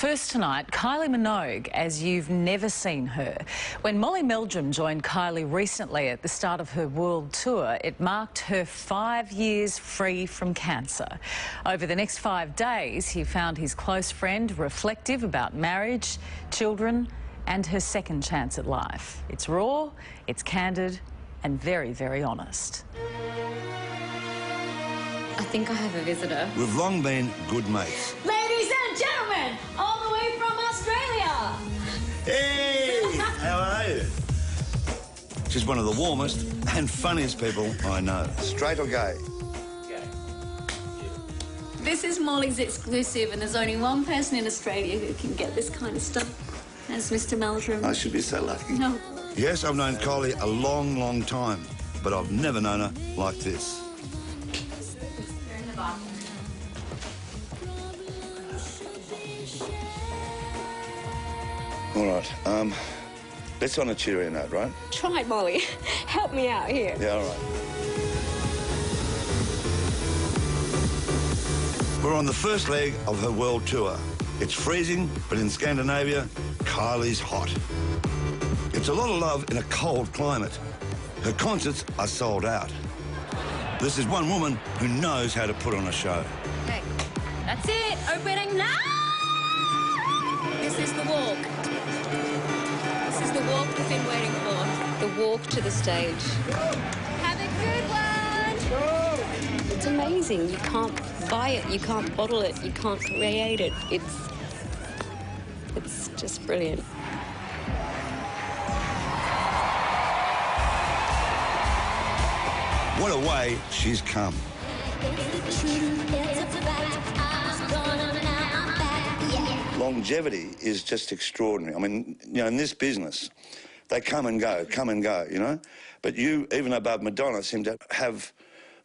First tonight, Kylie Minogue, as you've never seen her. When Molly Meldrum joined Kylie recently at the start of her world tour, it marked her 5 years free from cancer. Over the next 5 days, he found his close friend reflective about marriage, children, and her second chance at life. It's raw, it's candid, and very, very honest. I think I have a visitor. We've long been good mates. Ladies and gentlemen, all the way from Australia. Hey, how are you? She's one of the warmest and funniest people I know. Straight or gay? This is Molly's exclusive, and there's only one person in Australia who can get this kind of stuff. That's Mr. Meldrum. I should be so lucky. No. Yes, I've known Kylie a long, long time, but I've never known her like this. You're in the bathroom. All right, let's on a cheery note, right? Try it, Molly. Help me out here. Yeah, all right. We're on the first leg of her world tour. It's freezing, but in Scandinavia, Kylie's hot. It's a lot of love in a cold climate. Her concerts are sold out. This is one woman who knows how to put on a show. Okay, that's it. Opening now. This is the walk. This is the walk we've been waiting for. The walk to the stage. Have a good one. It's amazing. You can't buy it. You can't bottle it. You can't create it. It's just brilliant. What a way she's come. Longevity is just extraordinary. I mean, you know, in this business, they come and go, you know? But you, even above Madonna, seem to have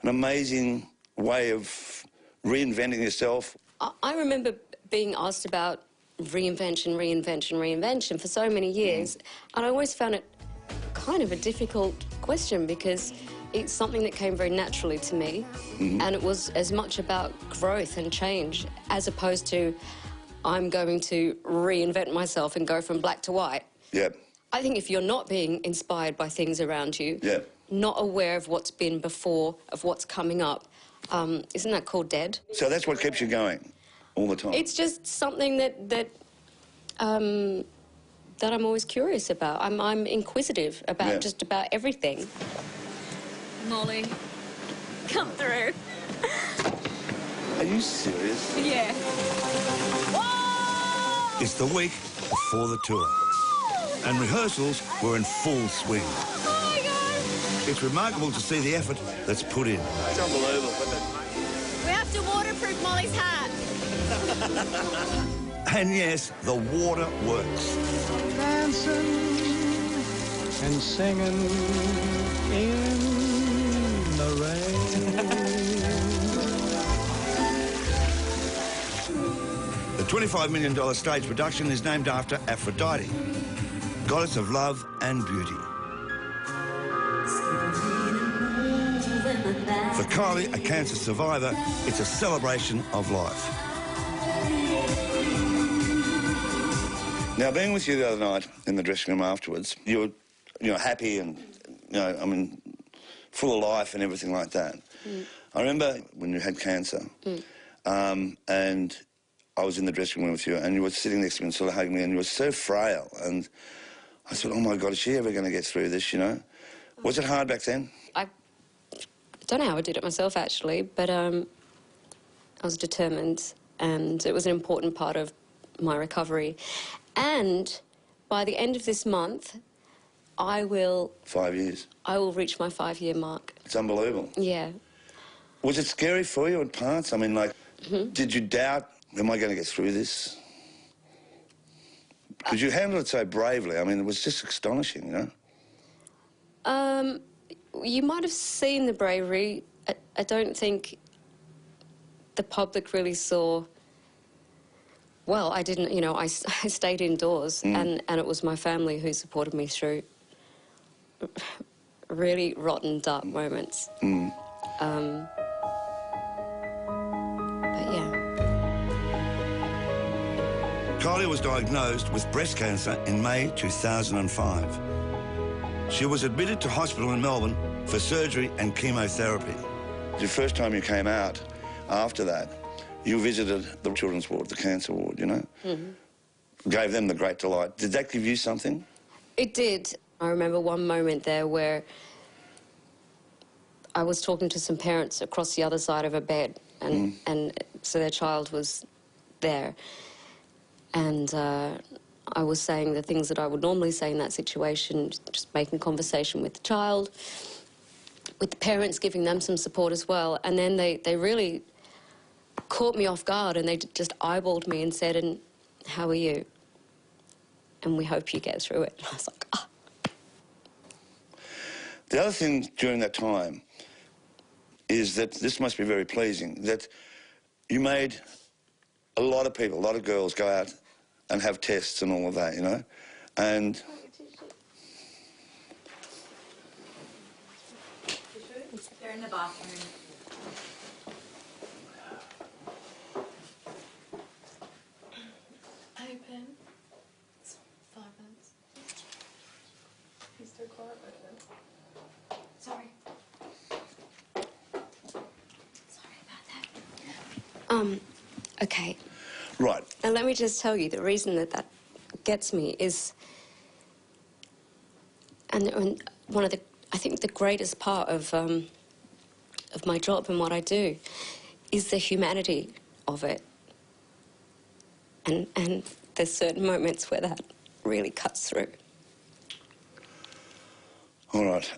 an amazing way of reinventing yourself. I remember being asked about reinvention for so many years, and I always found it kind of a difficult question because it's something that came very naturally to me, and it was as much about growth and change as opposed to I'm going to reinvent myself and go from black to white. Yep. I think if you're not being inspired by things around you, Yep. not aware of what's been before, of what's coming up, isn't that called dead? So that's what keeps you going all the time? It's just something that I'm always curious about. I'm inquisitive about just about everything. Molly, come through. Are you serious? Yeah. Whoa! It's the week before the tour, and rehearsals were in full swing. Oh my God! It's remarkable to see the effort that's put in. It's unbelievable. We have to waterproof Molly's hat. And yes, the water works. Dancing and singing in the rain. The $25 million stage production is named after Aphrodite, goddess of love and beauty. For Kylie, a cancer survivor, it's a celebration of life. Now, being with you the other night in the dressing room afterwards, you were, happy and, I mean, full of life and everything like that. I remember when you had cancer, and I was in the dressing room with you, and you were sitting next to me and sort of hugging me, and you were so frail. And I thought, oh my God, is she ever going to get through this? Was it hard back then? I don't know how I did it myself, actually, but I was determined, and it was an important part of my recovery. And by the end of this month, I will... 5 years? I will reach my 5-year mark. It's unbelievable. Yeah. Was it scary for you at parts? I mean, like, did you doubt, am I going to get through this? Because you handled it so bravely. I mean, it was just astonishing, You might have seen the bravery. I don't think the public really saw... Well, I didn't, I stayed indoors, and it was my family who supported me through really rotten, dark moments. But yeah. Kylie was diagnosed with breast cancer in May 2005. She was admitted to hospital in Melbourne for surgery and chemotherapy. The first time you came out after that, you visited the children's ward, the cancer ward, you know? Gave them the great delight. Did that give you something? It did. I remember one moment there where I was talking to some parents across the other side of a bed, and so their child was there. And I was saying the things that I would normally say in that situation, just making conversation with the child, with the parents, giving them some support as well. And then they really caught me off guard, and they just eyeballed me and said, "And how are you? And we hope you get through it." And I was like, ah. The other thing during that time is that this must be very pleasing, that you made a lot of people, a lot of girls go out and have tests and all of that, you know? And they're in the bathroom. Open. It's 5 minutes. He's still quiet with it. Sorry. Sorry about that. Okay. right, And let me just tell you, the reason that gets me is, and one of the, I think the greatest part of my job and what I do is the humanity of it. And there's certain moments where that really cuts through. all right.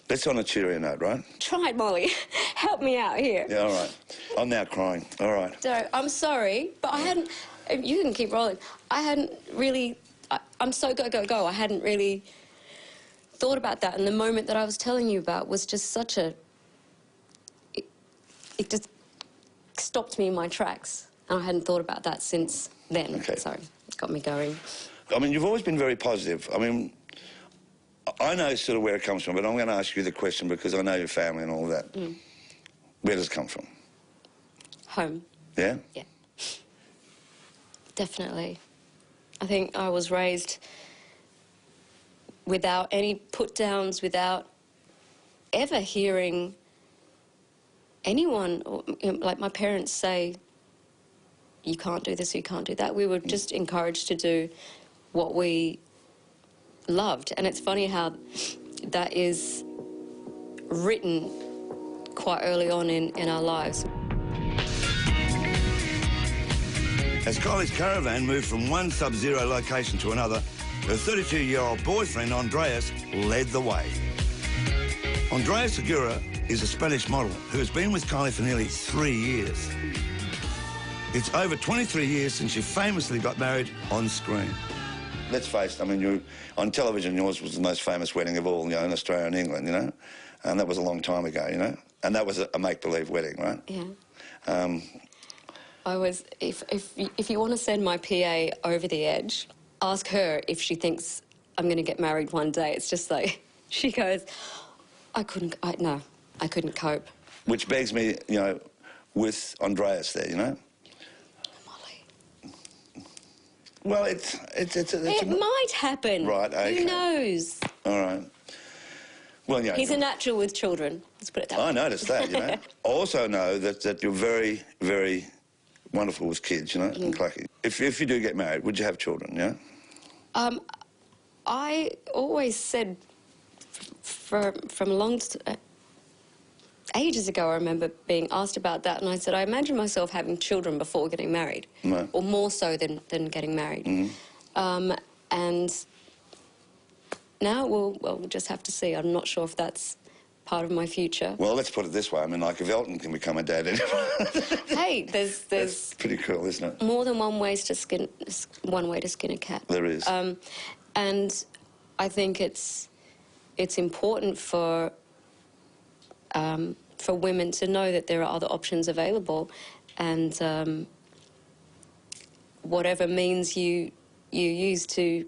Let's on a cheerier note, right? Try it, Molly. Help me out here. Yeah, all right. I'm now crying. All right. So, I'm sorry, but I hadn't... You can keep rolling. I hadn't really... I'm so go. I hadn't really thought about that. And the moment that I was telling you about was just such a... It just stopped me in my tracks. And I hadn't thought about that since then. Okay. Sorry, it got me going. I mean, you've always been very positive. I mean, I know sort of where it comes from, but I'm going to ask you the question because I know your family and all that. Where does it come from? Home. Yeah? Yeah. Definitely. I think I was raised without any put-downs, without ever hearing anyone, or, you know, like my parents say, you can't do this, you can't do that. We were just encouraged to do what we loved. And it's funny how that is written quite early on in our lives. As Kylie's caravan moved from one sub-zero location to another, her 32-year-old boyfriend, Andreas, led the way. Andreas Segura is a Spanish model who has been with Kylie for nearly 3 years. It's over 23 years since you famously got married on screen. Let's face it, I mean, on television, yours was the most famous wedding of all, you know, in Australia and England, you know? And that was a long time ago, you know? And that was a make-believe wedding, right? Yeah. I was, if you want to send my PA over the edge, ask her if she thinks I'm going to get married one day. It's just like, she goes, I couldn't cope. Which begs me, you know, with Andreas there, you know? Molly. Well, it might happen. Right, okay. Who knows? All right. Well, yeah. He's a natural with children. Let's put it that way. I noticed that, you know. I also know that you're very, very wonderful with kids, you know, and plucky. If you do get married, would you have children, yeah? I always said from ages ago, I remember being asked about that, and I said, I imagine myself having children before getting married, No. or more so than getting married. And now we'll just have to see. I'm not sure if that's part of my future. Well, let's put it this way. I mean, like, if Elton can become a dad anyway. Hey, there's That's pretty cool, isn't it? more than one way to skin a cat. There is. And I think it's important for women to know that there are other options available, and whatever means you use to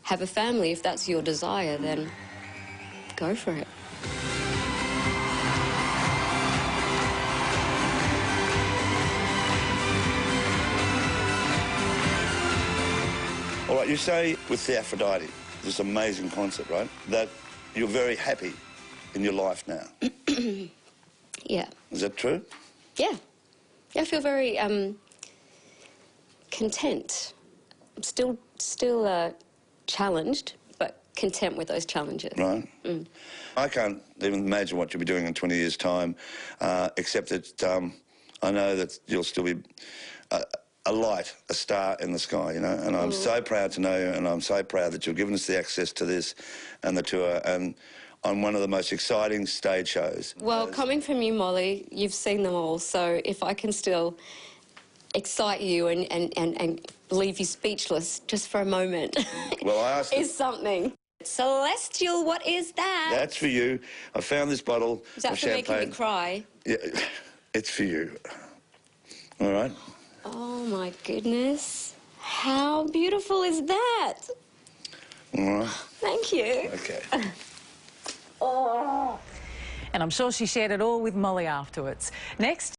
have a family, if that's your desire, then go for it. All right, you say with the Aphrodite, this amazing concert, right, that you're very happy in your life now. Yeah. Is that true? Yeah. Yeah, I feel very content. I'm still challenged, but content with those challenges. Right. I can't even imagine what you'll be doing in 20 years' time, except that I know that you'll still be a light, a star in the sky, you know, and I'm so proud to know you, and I'm so proud that you've given us the access to this and the tour, and on one of the most exciting stage shows. Well, coming from you, Molly, you've seen them all, so if I can still excite you and leave you speechless just for a moment, Well, I asked is something. Celestial, what is that? That's for you. I found this bottle Is that of for champagne. making me cry? Yeah, it's for you. All right? Oh, my goodness. How beautiful is that? All right. Thank you. Okay. And I'm sure she shared it all with Molly afterwards. Next.